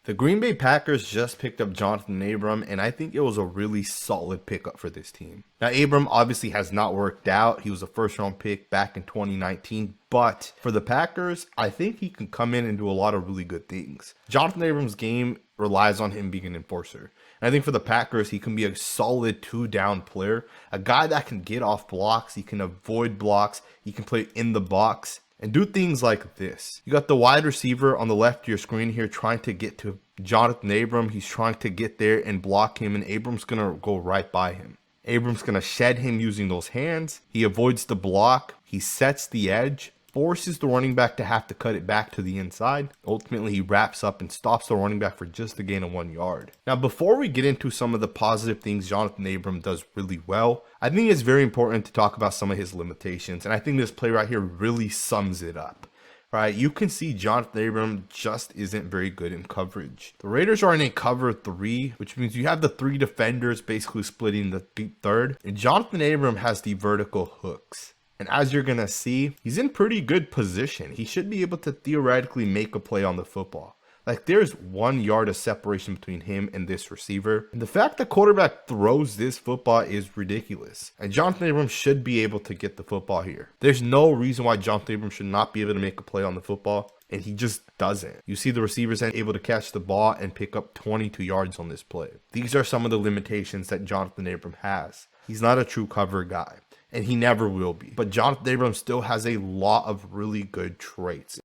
The Green Bay Packers just picked up Johnathan Abram, and I think it was a really solid pickup for this team. Now, Abram obviously has not worked out. He was a first-round pick back in 2019, but for the Packers, I think he can come in and do a lot of really good things. Johnathan Abram's game relies on him being an enforcer. And I think for the Packers, he can be a solid two-down player, a guy that can get off blocks, he can avoid blocks, he can play in the box, and do things like this. You got the wide receiver on the left of your screen here trying to get to Johnathan Abram. He's trying to get there and block him, and Abram's going to go right by him. Abram's going to shed him using those hands. He avoids the block. He sets the edge, forces the running back to have to cut it back to the inside. Ultimately, he wraps up and stops the running back for just a gain of 1 yard. Now, before we get into some of the positive things Johnathan Abram does really well, I think it's very important to talk about some of his limitations. And I think this play right here really sums it up. Right, you can see Johnathan Abram just isn't very good in coverage. The Raiders are in a cover 3, which means you have the 3 defenders basically splitting the deep third. And Johnathan Abram has the vertical hooks. And as you're going to see, he's in pretty good position. He should be able to theoretically make a play on the football. Like, there's 1 yard of separation between him and this receiver. And the fact that quarterback throws this football is ridiculous. And Johnathan Abram should be able to get the football here. There's no reason why Johnathan Abram should not be able to make a play on the football. And he just doesn't. You see the receivers able to catch the ball and pick up 22 yards on this play. These are some of the limitations that Johnathan Abram has. He's not a true cover guy. And he never will be. But Johnathan Abram still has a lot of really good traits.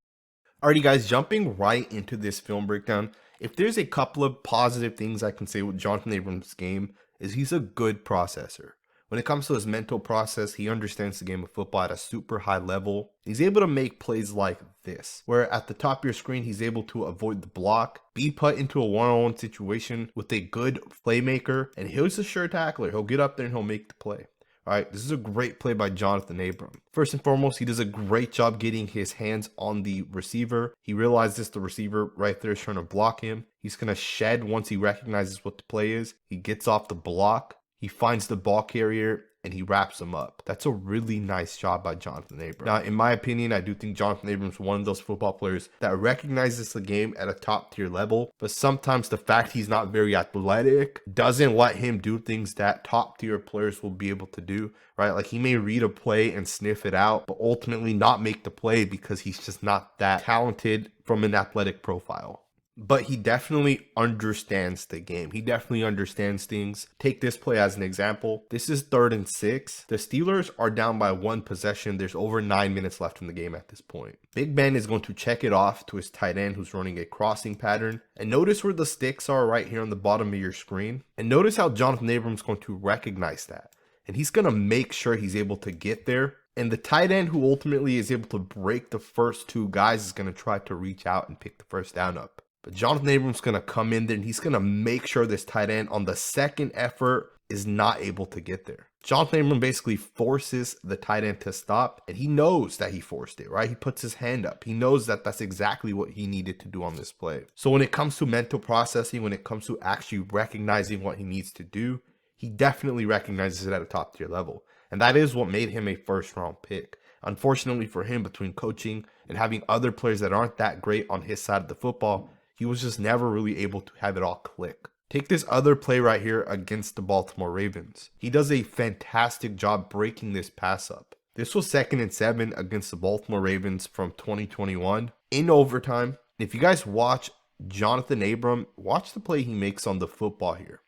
Alrighty guys, jumping right into this film breakdown, if there's a couple of positive things I can say with Johnathan Abram's game, is he's a good processor. When it comes to his mental process, he understands the game of football at a super high level. He's able to make plays like this, where at the top of your screen, he's able to avoid the block, be put into a one-on-one situation with a good playmaker, and he's a sure tackler. He'll get up there and he'll make the play. All right, this is a great play by Johnathan Abram. First and foremost, he does a great job getting his hands on the receiver. He realizes the receiver right there is trying to block him. He's going to shed once he recognizes what the play is. He gets off the block. He finds the ball carrier and he wraps him up. That's a really nice job by Johnathan Abram. Now, in my opinion, I do think Johnathan Abram's one of those football players that recognizes the game at a top tier level, but sometimes the fact he's not very athletic doesn't let him do things that top tier players will be able to do, right? Like, he may read a play and sniff it out, but ultimately not make the play because he's just not that talented from an athletic profile. But he definitely understands the game. He definitely understands things. Take this play as an example. This is 3rd and 6. The Steelers are down by 1 possession. There's over 9 minutes left in the game at this point. Big Ben is going to check it off to his tight end who's running a crossing pattern. And notice where the sticks are right here on the bottom of your screen. And notice how Johnathan Abram's going to recognize that. And he's going to make sure he's able to get there. And the tight end who ultimately is able to break the first 2 guys is going to try to reach out and pick the first down up. But Johnathan Abram's going to come in there and he's going to make sure this tight end on the second effort is not able to get there. Johnathan Abram basically forces the tight end to stop, and he knows that he forced it, right? He puts his hand up. He knows that that's exactly what he needed to do on this play. So when it comes to mental processing, when it comes to actually recognizing what he needs to do, he definitely recognizes it at a top tier level. And that is what made him a first round pick. Unfortunately for him, between coaching and having other players that aren't that great on his side of the football, he was just never really able to have it all click. Take this other play right here against the Baltimore Ravens. He does a fantastic job breaking this pass up. This was 2nd and 7 against the Baltimore Ravens from 2021 in overtime. If you guys watch Johnathan Abram, watch the play he makes on the football here.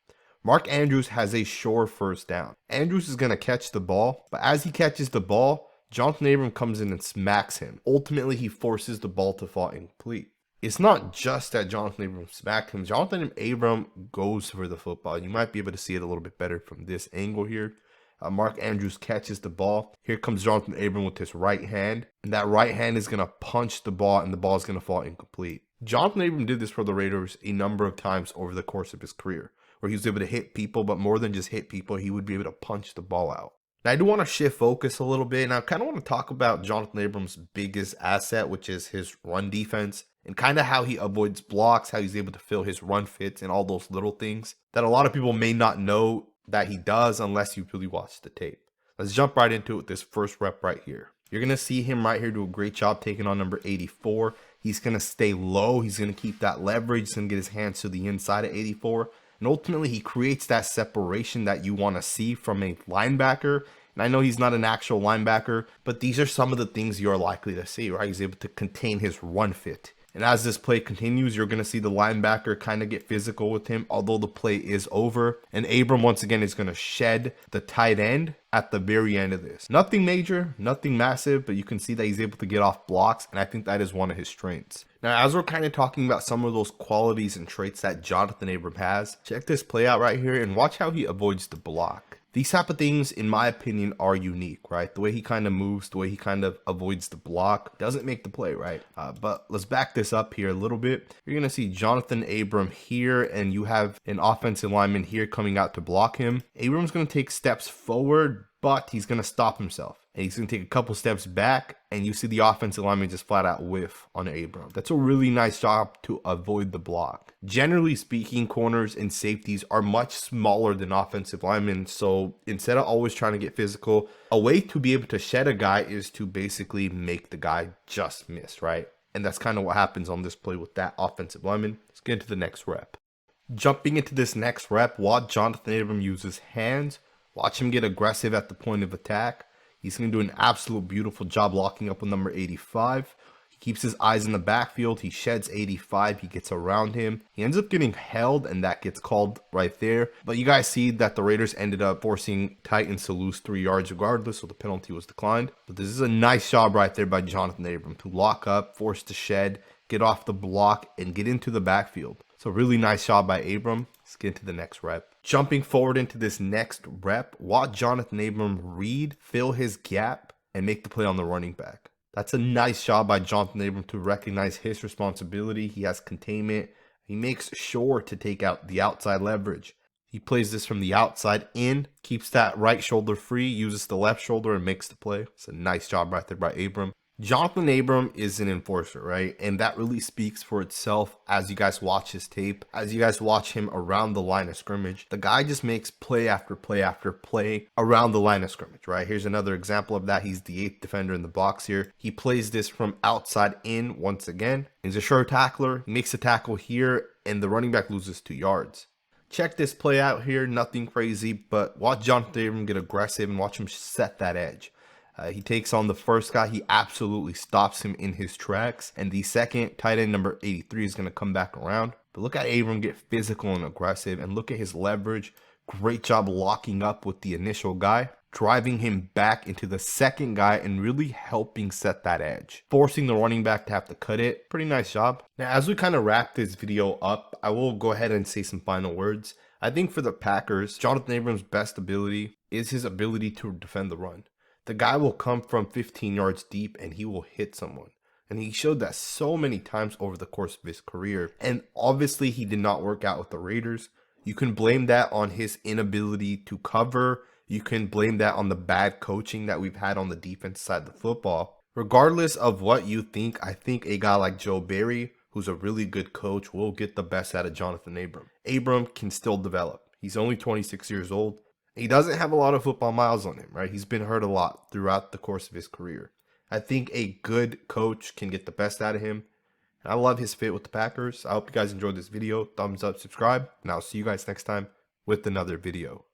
Mark Andrews has a sure first down. Andrews is going to catch the ball, but as he catches the ball, Johnathan Abram comes in and smacks him. Ultimately, he forces the ball to fall incomplete. It's not just that Johnathan Abram smacked him. Johnathan Abram goes for the football. You might be able to see it a little bit better from this angle here. Mark Andrews catches the ball. Here comes Johnathan Abram with his right hand. And that right hand is going to punch the ball and the ball is going to fall incomplete. Johnathan Abram did this for the Raiders a number of times over the course of his career, where he was able to hit people, but more than just hit people, he would be able to punch the ball out. Now, I do want to shift focus a little bit, and I kind of want to talk about Johnathan Abram's biggest asset, which is his run defense, and kind of how he avoids blocks, how he's able to fill his run fits, and all those little things that a lot of people may not know that he does unless you really watch the tape. Let's jump right into it with this first rep right here. You're going to see him right here do a great job taking on number 84. He's going to stay low. He's going to keep that leverage. He's going to get his hands to the inside at 84. And ultimately, he creates that separation that you want to see from a linebacker. And I know he's not an actual linebacker, but these are some of the things you're likely to see, right? He's able to contain his run fit. And as this play continues, you're going to see the linebacker kind of get physical with him, although the play is over. And Abram, once again, is going to shed the tight end at the very end of this. Nothing major, nothing massive, but you can see that he's able to get off blocks, and I think that is one of his strengths. Now, as we're kind of talking about some of those qualities and traits that Johnathan Abram has, check this play out right here and watch how he avoids the block. These type of things, in my opinion, are unique, right? The way he kind of moves, the way he kind of avoids the block doesn't make the play, right? But let's back this up here a little bit. You're going to see Johnathan Abram here, and you have an offensive lineman here coming out to block him. Abram's going to take steps forward, but he's going to stop himself. And he's going to take a couple steps back, and you see the offensive lineman just flat out whiff on Abram. That's a really nice job to avoid the block. Generally speaking, corners and safeties are much smaller than offensive linemen, so instead of always trying to get physical, a way to be able to shed a guy is to basically make the guy just miss, right? And that's kind of what happens on this play with that offensive lineman. Let's get into the next rep. Jumping into this next rep, watch Johnathan Abram use his hands. Watch him get aggressive at the point of attack. He's going to do an absolute beautiful job locking up with number 85. He keeps his eyes in the backfield. He sheds 85. He gets around him. He ends up getting held, and that gets called right there. But you guys see that the Raiders ended up forcing Titans to lose 3 yards regardless, so the penalty was declined. But this is a nice job right there by Johnathan Abram to lock up, force the shed, get off the block, and get into the backfield. So really nice job by Abram. Let's get into the next rep. Jumping forward into this next rep, watch Johnathan Abram read, fill his gap, and make the play on the running back. That's a nice job by Johnathan Abram to recognize his responsibility. He has containment. He makes sure to take out the outside leverage. He plays this from the outside in, keeps that right shoulder free, uses the left shoulder, and makes the play. It's a nice job right there by Abram. Johnathan Abram is an enforcer, right? And that really speaks for itself as you guys watch his tape, as you guys watch him around the line of scrimmage. The guy just makes play after play after play around the line of scrimmage, right? Here's another example of that. He's the 8th defender in the box here. He plays this from outside in once again. He's a sure tackler. He makes a tackle here, and the running back loses 2 yards. Check this play out here. Nothing crazy, but watch Johnathan Abram get aggressive and watch him set that edge. He takes on the first guy. He absolutely stops him in his tracks. And the second tight end, number 83, is going to come back around. But look at Abram get physical and aggressive. And look at his leverage. Great job locking up with the initial guy, driving him back into the second guy and really helping set that edge, forcing the running back to have to cut it. Pretty nice job. Now, as we kind of wrap this video up, I will go ahead and say some final words. I think for the Packers, Johnathan Abram's best ability is his ability to defend the run. The guy will come from 15 yards deep and he will hit someone. And he showed that so many times over the course of his career. And obviously he did not work out with the Raiders. You can blame that on his inability to cover. You can blame that on the bad coaching that we've had on the defense side of the football. Regardless of what you think, I think a guy like Joe Barry, who's a really good coach, will get the best out of Johnathan Abram. Abram can still develop. He's only 26 years old. He doesn't have a lot of football miles on him, right? He's been hurt a lot throughout the course of his career. I think a good coach can get the best out of him. And I love his fit with the Packers. I hope you guys enjoyed this video. Thumbs up, subscribe, and I'll see you guys next time with another video.